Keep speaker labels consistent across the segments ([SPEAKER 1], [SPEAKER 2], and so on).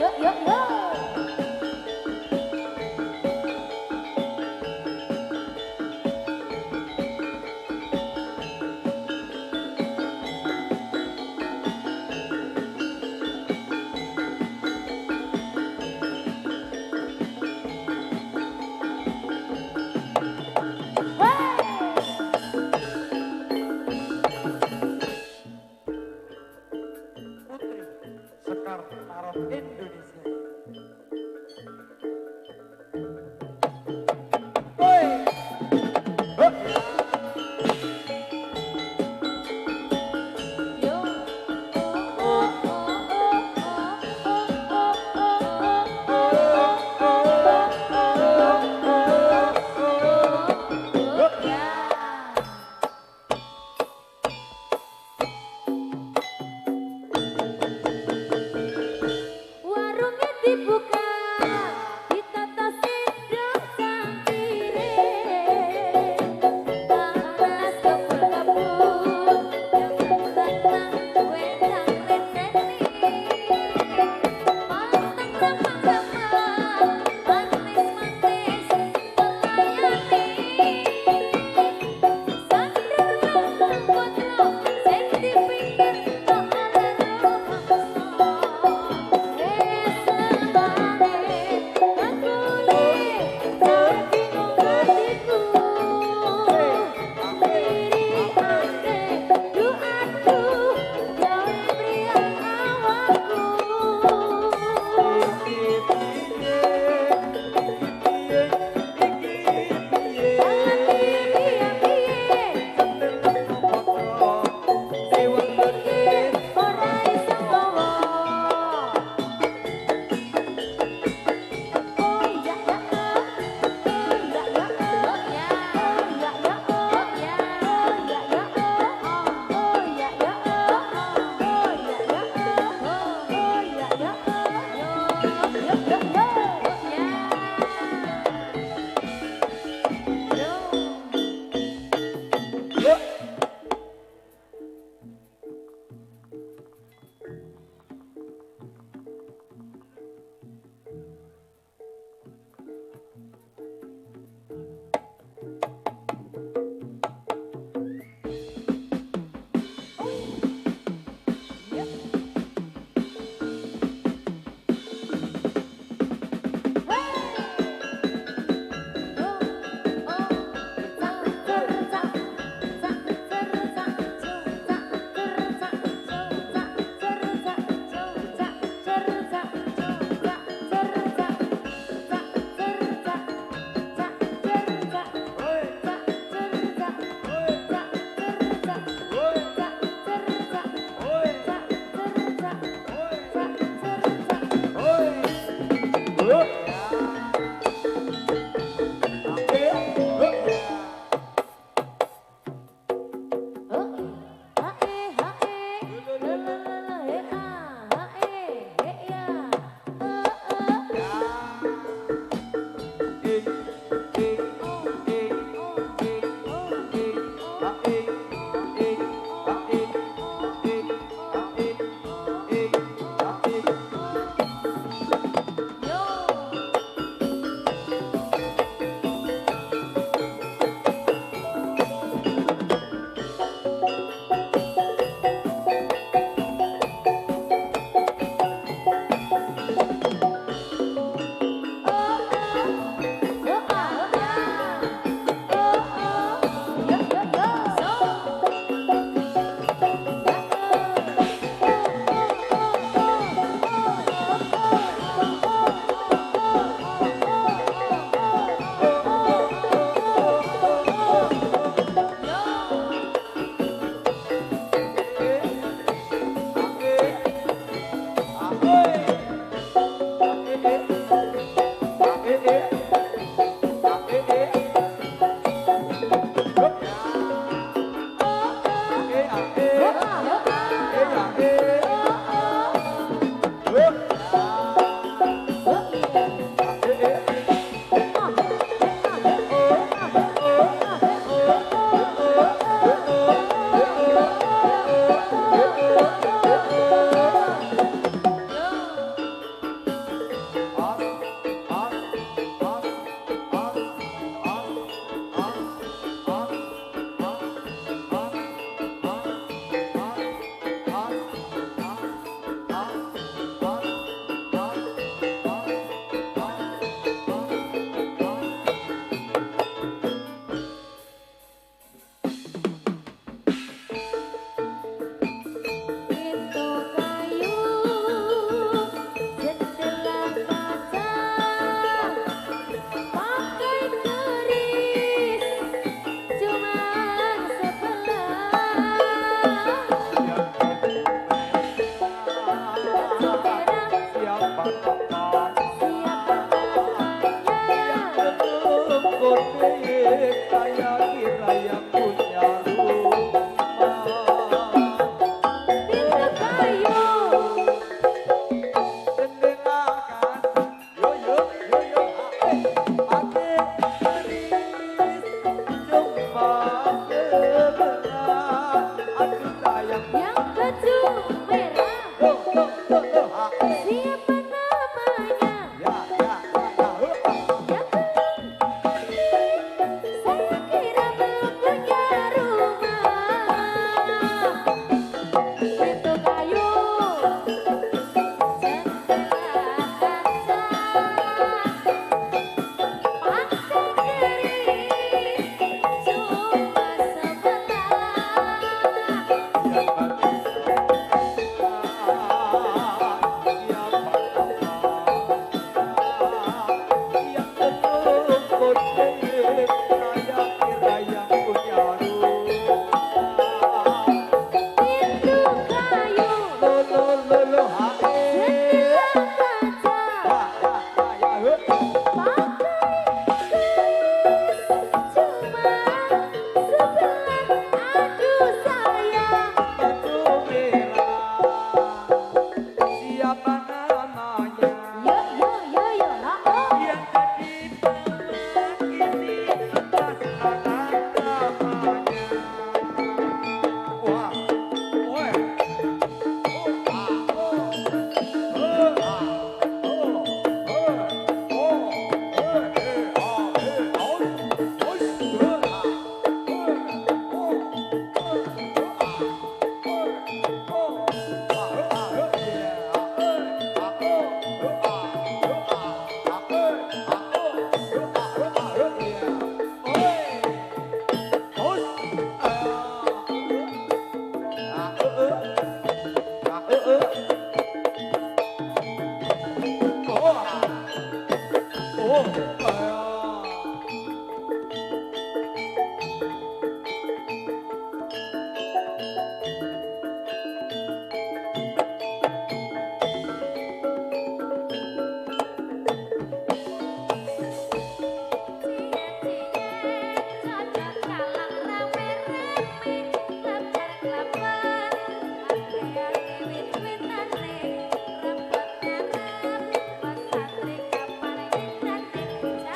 [SPEAKER 1] Yuk, yuk, yuk.
[SPEAKER 2] Putri Sekar Tarot Indonesia.
[SPEAKER 1] Jangan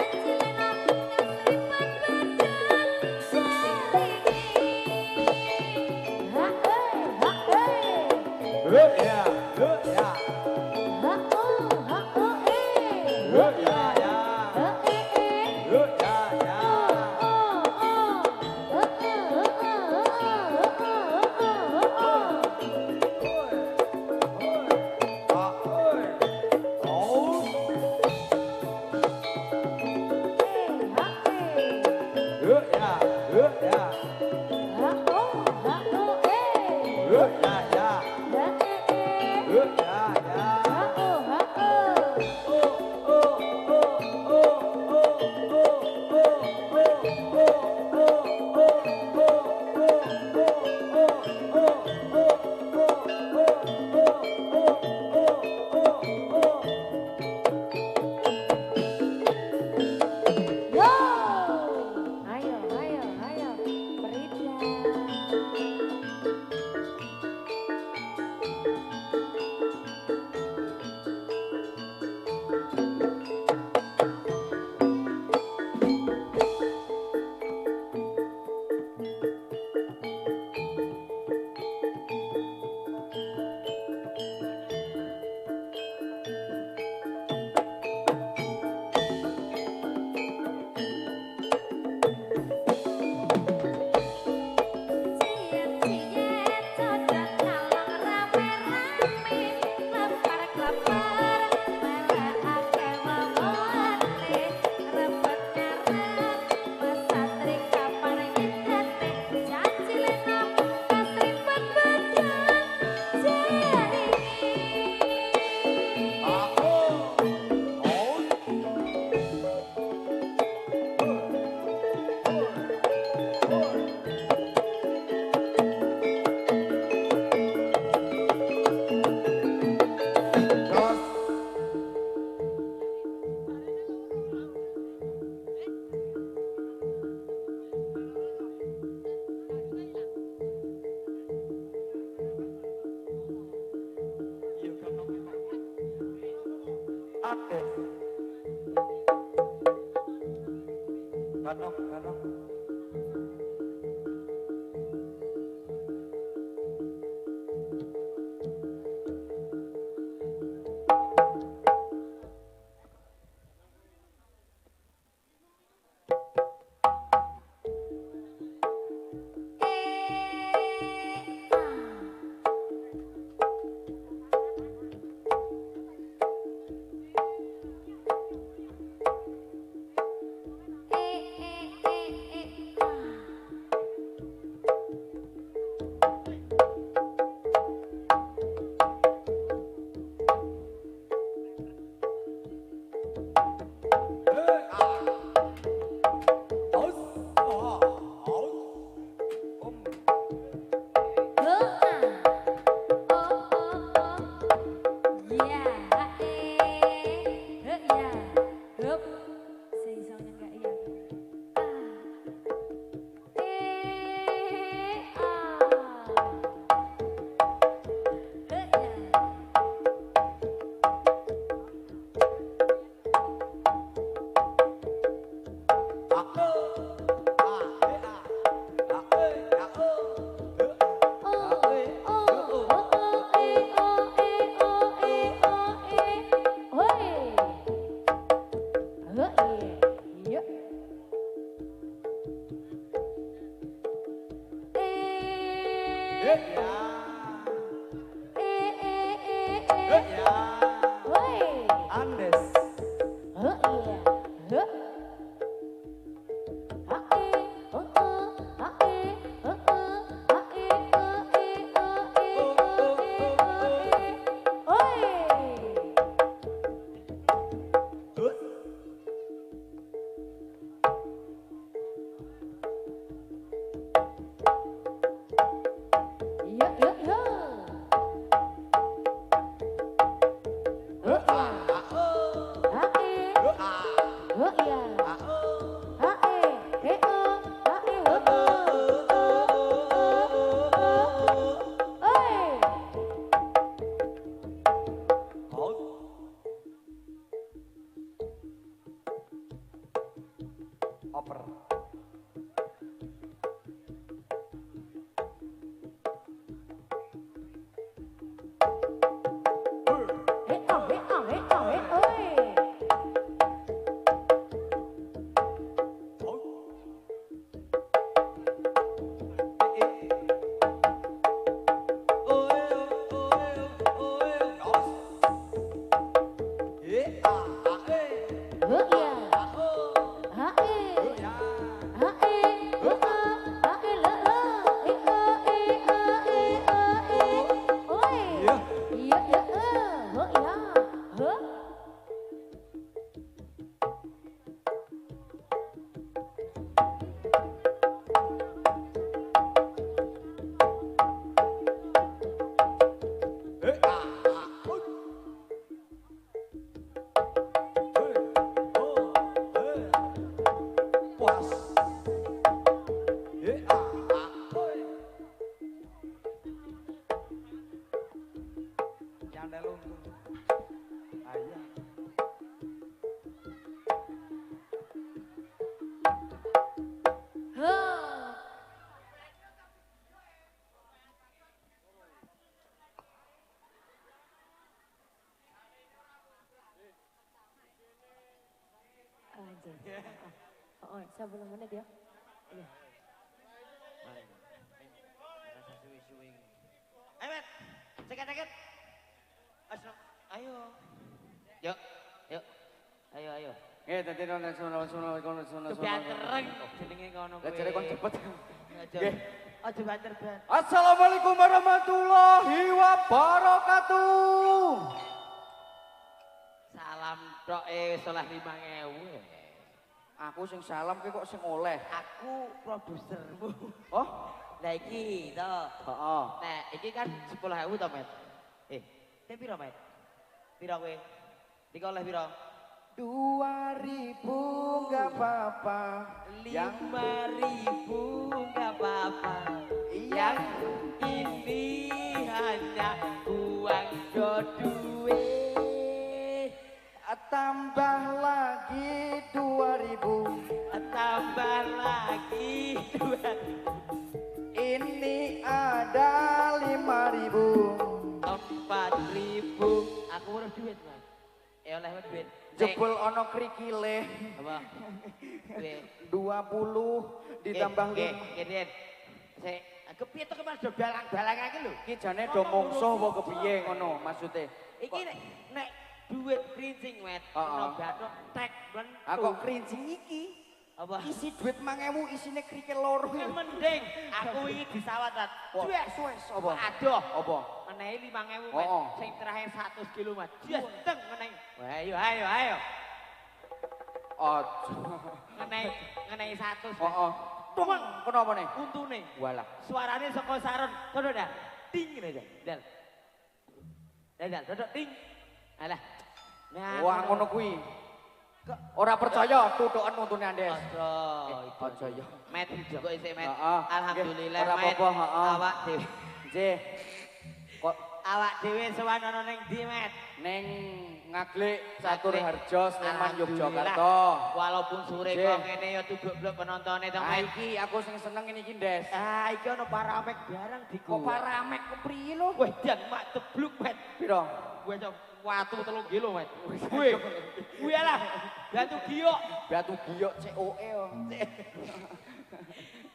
[SPEAKER 1] Ades. Kanok, kanok.
[SPEAKER 2] Oh, 10 menit ya. Iya.
[SPEAKER 3] Ayo, ceket. Ayo. Yuk, yuk. Ayo.
[SPEAKER 1] Dadi nasional.
[SPEAKER 3] Kebantereng jenenge kono kuwi.
[SPEAKER 1] Lah jare kon cepet.
[SPEAKER 3] Nggih. Aja banter ban.
[SPEAKER 1] Assalamualaikum warahmatullahi wabarakatuh.
[SPEAKER 3] Salam tok wis oleh 5.000.
[SPEAKER 1] Aku sing salam ki kok sing oleh.
[SPEAKER 3] Aku produsermu.
[SPEAKER 1] Oh,
[SPEAKER 3] Lah iki to.
[SPEAKER 1] heeh.
[SPEAKER 3] Nek iki kan 10.000 to, Met. Piro, Met? Piro kowe? Iki oleh piro?
[SPEAKER 1] 2.000 enggak apa-apa.
[SPEAKER 3] 5.000 enggak apa-apa.
[SPEAKER 1] Iya.
[SPEAKER 3] Yang ini hanya uang do duit.
[SPEAKER 1] Tambah lagi 2000.
[SPEAKER 3] Tambah lagi 2.
[SPEAKER 1] Ini ada 5000.
[SPEAKER 3] 4000. Aku urus duit, Mas. Oleh duit.
[SPEAKER 1] Jebul ono krikile.
[SPEAKER 3] Apa? Duit.
[SPEAKER 1] 20 ditambah 5.
[SPEAKER 3] Keden. Sik, kepiye to Mas do balang-balangake lho.
[SPEAKER 1] Iki jane do mongso apa kepiye ngono maksude.
[SPEAKER 3] Iki nek duit krincing wet, ono bathok tek ben.
[SPEAKER 1] Kok krincing iki?
[SPEAKER 3] Apa?
[SPEAKER 1] Isi duit 5000 isine krikil loro.
[SPEAKER 3] Mending aku iki disawatan.
[SPEAKER 1] Wes apa?
[SPEAKER 3] Aduh.
[SPEAKER 1] Apa?
[SPEAKER 3] Menehi 5000 Mas. Sing terakhir 100 kilo Mas. Jes teng menehi. Wah, ayo.
[SPEAKER 1] Aja.
[SPEAKER 3] Ngenehi 100.
[SPEAKER 1] Heeh. Tung, kenapa nih?
[SPEAKER 3] Untune.
[SPEAKER 1] Walah.
[SPEAKER 3] Suarane saka saron. Kono dah. Ting ngene Dal. Dal, dodok ting. Alah. Nah,
[SPEAKER 1] Wah ngono kuwi. Ora percaya tutukan untune Andes.
[SPEAKER 3] Aja
[SPEAKER 1] ya.
[SPEAKER 3] Met juga isih met.
[SPEAKER 1] Heeh.
[SPEAKER 3] Alhamdulillah
[SPEAKER 1] Ora
[SPEAKER 3] met.
[SPEAKER 1] apa-apa, heeh.
[SPEAKER 3] Awak dhewe.
[SPEAKER 1] Nggih. Kok
[SPEAKER 3] Awak dhewe sowan ana ning ndi met?
[SPEAKER 1] ning Ngaglik Caturharjo Sleman
[SPEAKER 3] Alhamdulillah.
[SPEAKER 1] Yogyakarta.
[SPEAKER 3] Walaupun sore
[SPEAKER 1] Nggih.
[SPEAKER 3] kok ngene ya tubruk-bluk penontone to
[SPEAKER 1] Ah
[SPEAKER 3] met.
[SPEAKER 1] iki aku sing seneng ini iki Ndes.
[SPEAKER 3] Ah iki ana paramek barang diku.
[SPEAKER 1] Kok paramek kepriye lho?
[SPEAKER 3] Weh dan mak tebluk met.
[SPEAKER 1] Piro?
[SPEAKER 3] Gue cok watu 3 kilo met. Gue lah. Batu giok.
[SPEAKER 1] Batu giok COE yo.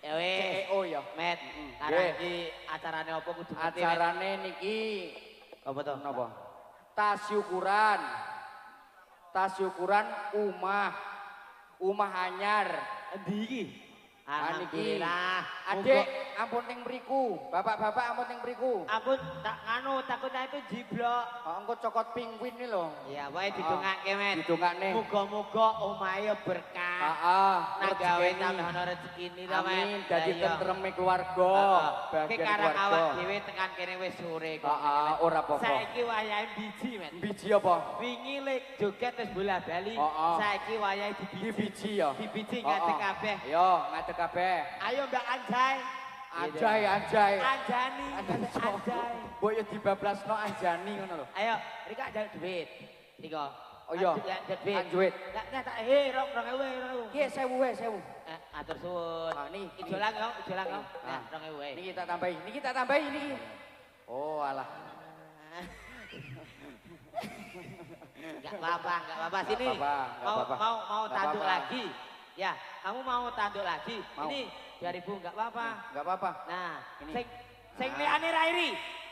[SPEAKER 3] Ya weh.
[SPEAKER 1] CEO ya.
[SPEAKER 3] Met. Karena
[SPEAKER 1] Nggih.
[SPEAKER 3] iki acarane apa kudu ngerti, Met?
[SPEAKER 1] Acarane niki
[SPEAKER 3] Apa to?
[SPEAKER 1] napa? Tasyukuran. Tasyukuran Umah anyar.
[SPEAKER 3] Endi iki?
[SPEAKER 1] Aniki.
[SPEAKER 3] Alhamdulillah.
[SPEAKER 1] Adik, ampun ning mriku. Bapak-bapak ampun ning mriku.
[SPEAKER 3] Ampun tak nganu takutnya itu jiblok.
[SPEAKER 1] Kok engko cokot penguin iki lho.
[SPEAKER 3] Ya wae didongake met.
[SPEAKER 1] Didongakne.
[SPEAKER 3] Muga-muga omahe berkah.
[SPEAKER 1] Heeh.
[SPEAKER 3] Nah gawe tambah ana rezekine ta met.
[SPEAKER 1] Amin, dadi tentreme keluarga.
[SPEAKER 3] Ki
[SPEAKER 1] Bahagia
[SPEAKER 3] karang awak
[SPEAKER 1] keluarga.
[SPEAKER 3] dhewe tekan kene wis sore kok.
[SPEAKER 1] Heeh, ora apa-apa.
[SPEAKER 3] Saiki wayahe biji met.
[SPEAKER 1] Biji apa?
[SPEAKER 3] Wingi lek joget wis bola-bali.
[SPEAKER 1] Heeh.
[SPEAKER 3] Saiki wayahe
[SPEAKER 1] Di
[SPEAKER 3] dibiji.
[SPEAKER 1] biji ya.
[SPEAKER 3] Dibiji
[SPEAKER 1] Heeh.
[SPEAKER 3] ngadeg kabeh.
[SPEAKER 1] Yo, ngadeg kabeh.
[SPEAKER 3] Ayo Mbak Anjay.
[SPEAKER 1] Anjay.
[SPEAKER 3] Anjani. Anjay.
[SPEAKER 1] Mbok yo dibablasno Anjani ngono lho.
[SPEAKER 3] Ayo, Rika ada duit. Rika.
[SPEAKER 1] Oh iya.
[SPEAKER 3] Ada duit.
[SPEAKER 1] Anjuit.
[SPEAKER 3] Lah tak rong 2000.
[SPEAKER 1] Ki 1000 wae 1000.
[SPEAKER 3] Atur suwun.
[SPEAKER 1] Ah, nih,
[SPEAKER 3] Ijo lang kok, ijo lang kok.
[SPEAKER 1] Ah.
[SPEAKER 3] Nah, 2000.
[SPEAKER 1] Niki tak tambahi. Niki tak tambahi niki. Oh, alah.
[SPEAKER 3] Enggak apa-apa sini.
[SPEAKER 1] Nggak apa-apa, nggak apa-apa.
[SPEAKER 3] Mau
[SPEAKER 1] Nggak
[SPEAKER 3] tanduk
[SPEAKER 1] apa-apa.
[SPEAKER 3] lagi. Ya, kamu mau tanduk lagi.
[SPEAKER 1] Mau.
[SPEAKER 3] Ini 2000 enggak apa-apa.
[SPEAKER 1] Enggak apa-apa.
[SPEAKER 3] Nah,
[SPEAKER 1] Ini.
[SPEAKER 3] sing
[SPEAKER 1] Ah.
[SPEAKER 3] liane Rairi.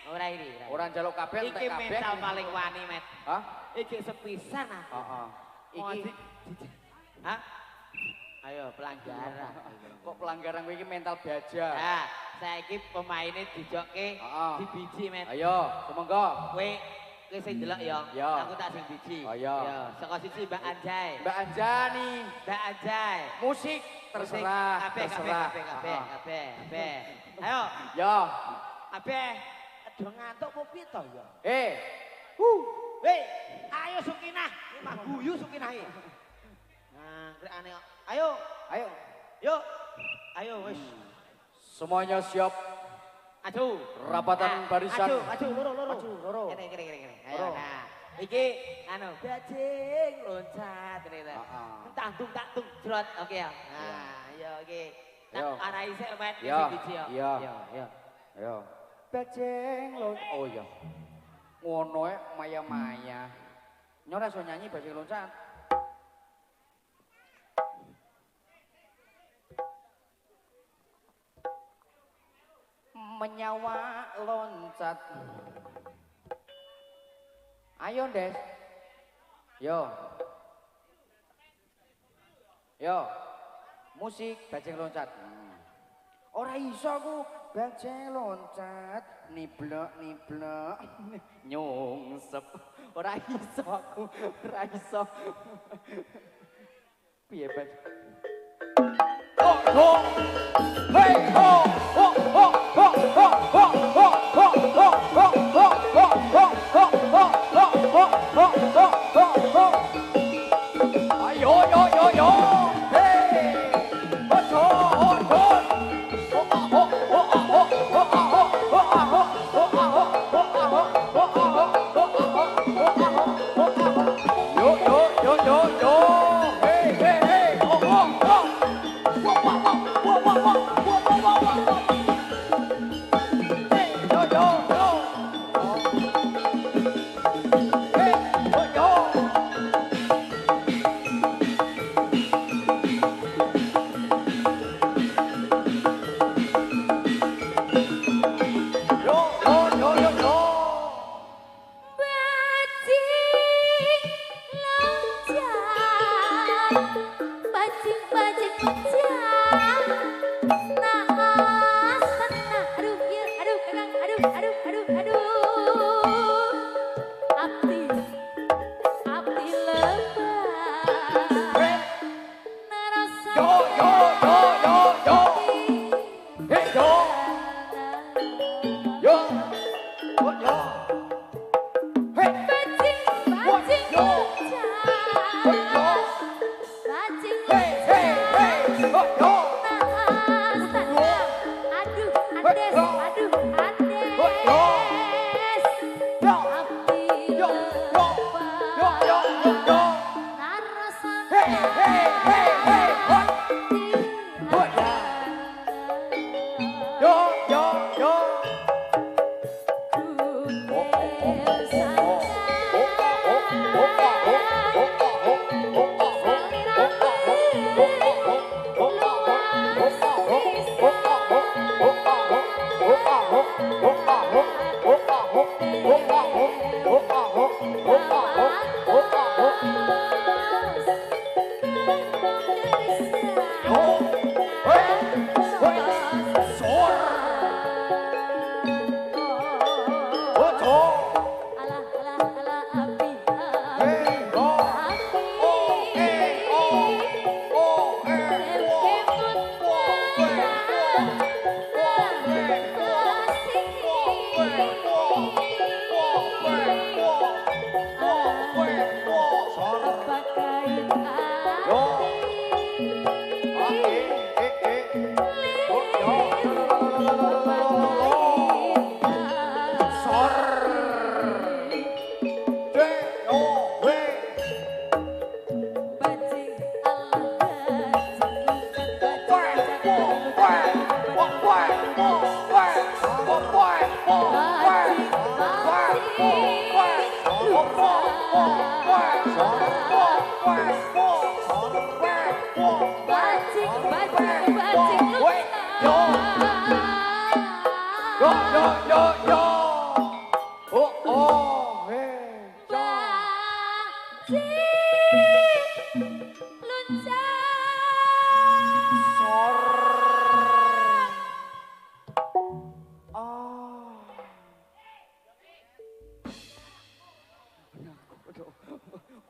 [SPEAKER 3] Oh, Rairi.
[SPEAKER 1] Ora njaluk kabeh entek
[SPEAKER 3] Iki
[SPEAKER 1] kabeh.
[SPEAKER 3] mental paling wani, Met.
[SPEAKER 1] Hah?
[SPEAKER 3] Iki sepisan ah.
[SPEAKER 1] Heeh.
[SPEAKER 3] Mau
[SPEAKER 1] Iki
[SPEAKER 3] Hah? Ayo pelanggaran.
[SPEAKER 1] kok pelanggaran kowe iki mental baja.
[SPEAKER 3] Nah, saiki pemainnya dijokke
[SPEAKER 1] Heeh.
[SPEAKER 3] di biji, Met.
[SPEAKER 1] Ayo, semonggo.
[SPEAKER 3] Kowe sing delok ya.
[SPEAKER 1] Ya.
[SPEAKER 3] Aku tak sing biji.
[SPEAKER 1] Oh, ya.
[SPEAKER 3] Ya, saka siji Mbak Anjay.
[SPEAKER 1] Mbak Anjani,
[SPEAKER 3] Mbak Anjay.
[SPEAKER 1] musik terserah,
[SPEAKER 3] Kabeh,
[SPEAKER 1] terserah.
[SPEAKER 3] kabeh. Ayo,
[SPEAKER 1] Ya.
[SPEAKER 3] kabeh. Aduh ngantuk apa piye to ya? Hei, ayo Sukinah. Ini mah guyu Sukinah iki. Nah, aneh. Ayo,
[SPEAKER 1] Ayo.
[SPEAKER 3] yuk. Ayo wis.
[SPEAKER 1] Semuanya siap.
[SPEAKER 3] Aju.
[SPEAKER 1] Rapatan barisan.
[SPEAKER 3] Aju, loro.
[SPEAKER 1] Aju, loro.
[SPEAKER 3] Kene. Ayo,
[SPEAKER 1] Loro.
[SPEAKER 3] nah. Iki anu, bajing loncat ngene ta.
[SPEAKER 1] Heeh.
[SPEAKER 3] Tantung jrot. Oke ya. Nah, ayo iki. Tak
[SPEAKER 1] Yo.
[SPEAKER 3] arahi sik, Met.
[SPEAKER 1] Ya,
[SPEAKER 3] Sing biji ya.
[SPEAKER 1] iya.
[SPEAKER 3] Yo.
[SPEAKER 1] Ayo. Bajing loncat. Oh iya. Ngono e maya-maya. Nyora iso nyanyi bajing loncat. Menyawa loncat. Ayo, Des. Yo. Musik bajing loncat. Ora iso aku bajing loncat, niblok nyungsep. Ora iso aku, ora iso. Piye bajing? Ho! Hey ho! Ho ho ho ho ho ho ho ho ho ho ho ho ho ho ho ho ho. Ayo yo. Hey! Ho ho. Yo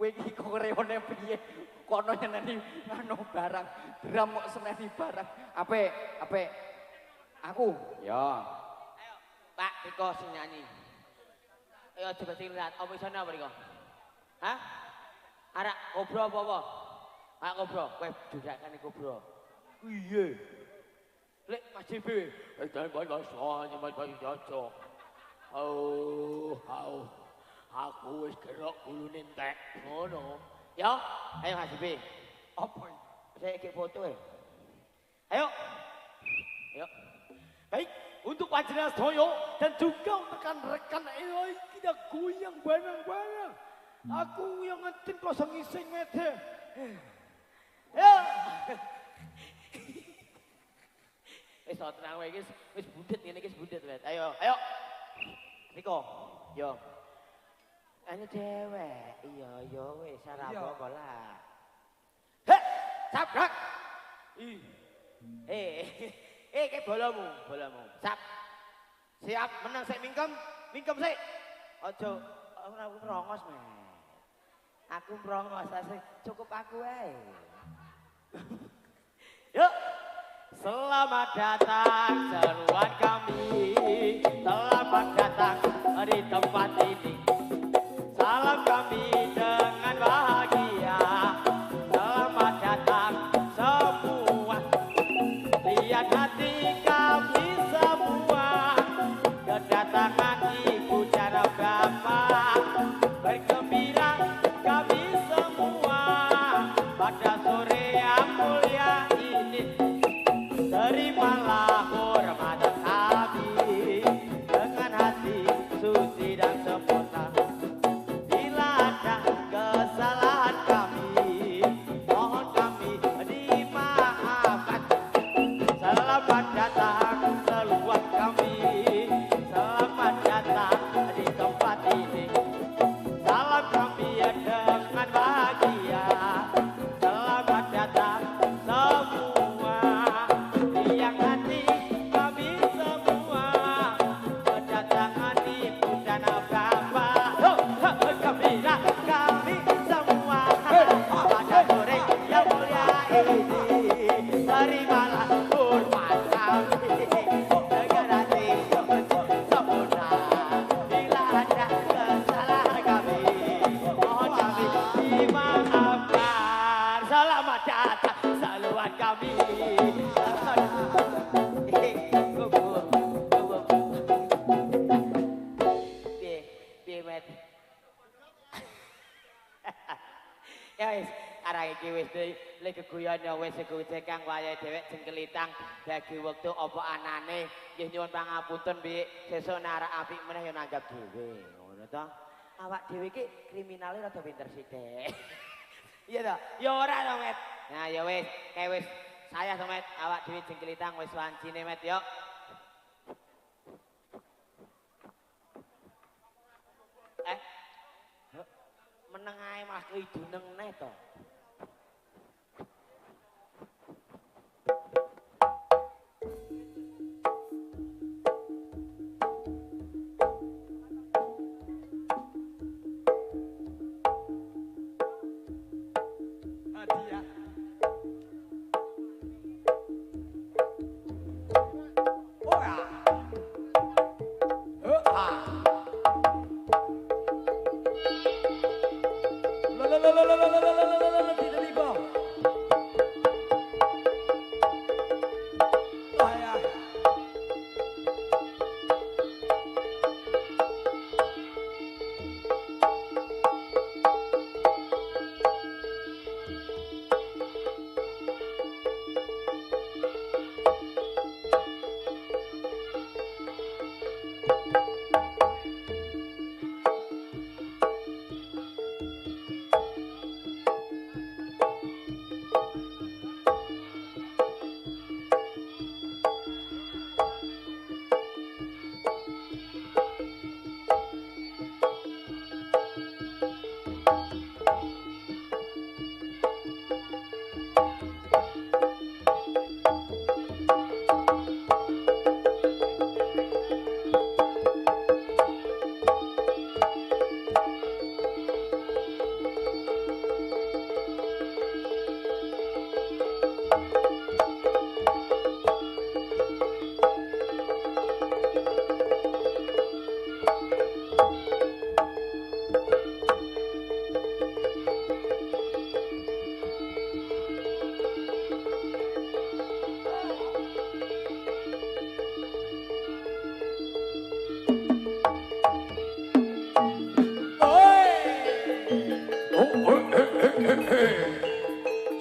[SPEAKER 1] Kowe iki kok reone piye? Kono nyeneni anu barang, dram kok seneni barang. Ape? Aku. Ya.
[SPEAKER 3] Ayo, Pak Riko sing nyanyi. Ayo coba sing lihat, apa isane apa Riko? Hah? Arak kobro apa? Arak kobro, kowe dudakan kobro. Iya. Lek Mas JB, dan banyak soalnya banyak cocok. Aku wis gerok gulune entek ngono. Ya, ayo Mas JB.
[SPEAKER 1] Apa?
[SPEAKER 3] Saya ikut foto ya. Ayo. Ayo. Baik, untuk Panjenengan Sedaya dan juga untuk rekan-rekan kita goyang bareng-bareng. Aku yang ngetin kosong ngising mete. Ya. Wis tenang wae guys, wis bundet ngene iki bundet wes. Ayo. Riko, yo. Anu cewek, iya wis ora apa-apa lah. Heh, sabrak. Ke bolamu. Sap. Siap menang sik mingkem sik. Aja ora merongos, men. Aku merongos cukup aku wae. Yuk. Selamat datang seruan kami. Selamat datang di tempat ini. Salam kami dengan bahagia. Selamat datang semua. Lihat hati kami semua. Kedatangan ibu cara bapak. Bergembira kami semua. kami. Kubur. Piye met. Ya wis, arah iki wis lek keguyon ya wis segede kang wayahe dhewek jengkelitang dadi wektu apa anane nggih nyuwun pangapunten Bi, sesuk nek arek apik meneh ya nanggap dhewe ngono to. Awak dhewe iki kriminale rada pinter sithik. Iya to? Ya ora to met. Nah ya wis, kae wis saya to met, awak dhewe jengkelitang wis wancine met yo. Meneng ae malah keiduneng neh to.
[SPEAKER 1] Hadiah. Ora. Tidak liko. Ayah.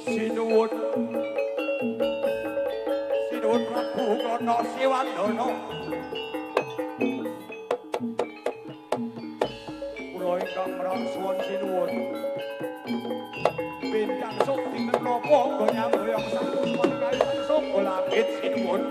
[SPEAKER 1] Sinuwun Prabu Krana Sewandana. Kula ingkang mrangsuwun sinuwun. Bintang sok dinten napa goyang-goyang satu suara sok langit sinuwun.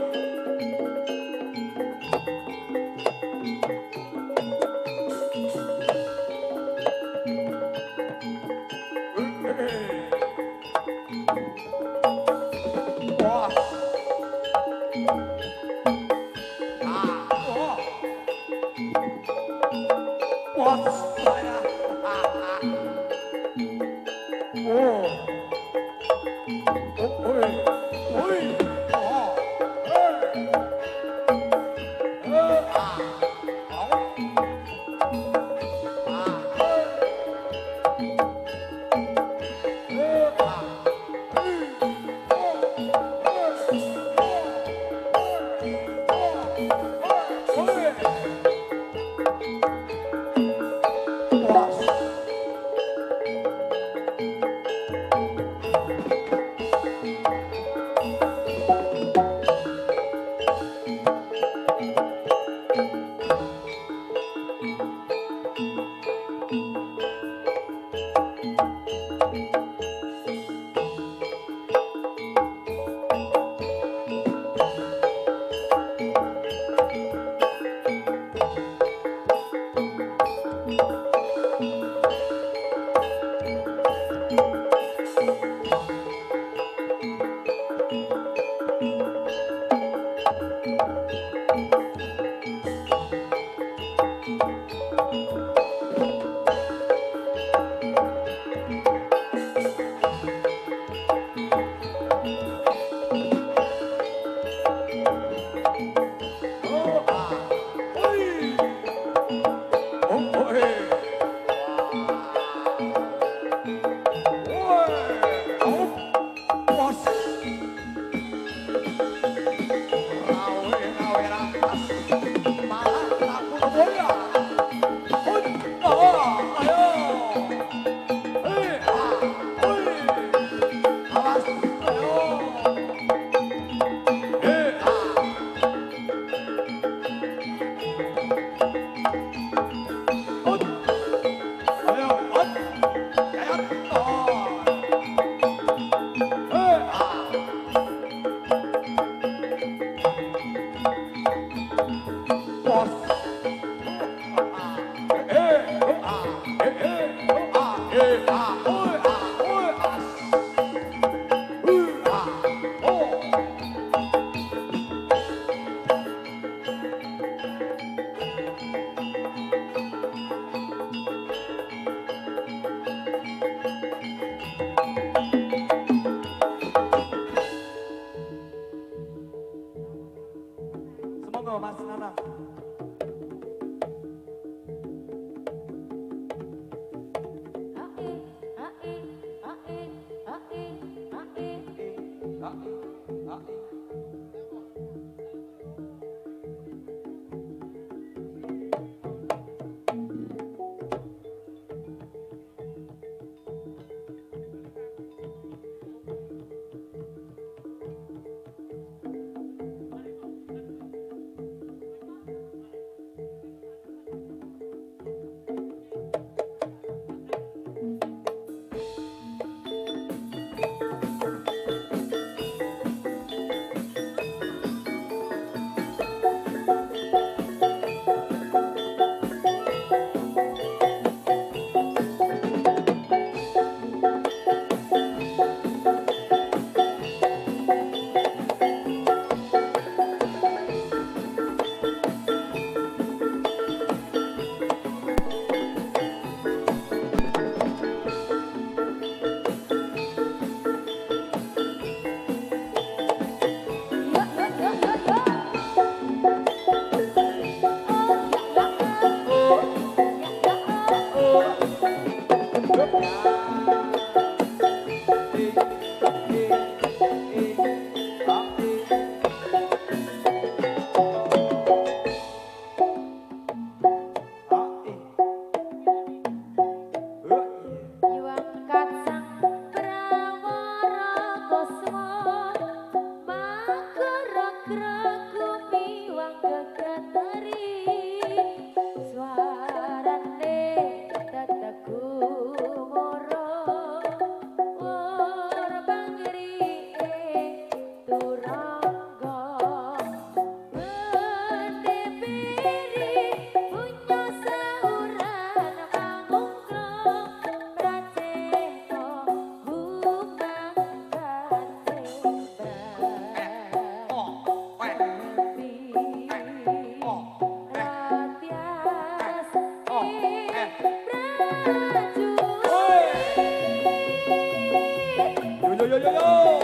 [SPEAKER 1] Yo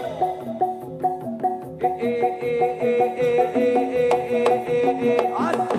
[SPEAKER 1] yo yo.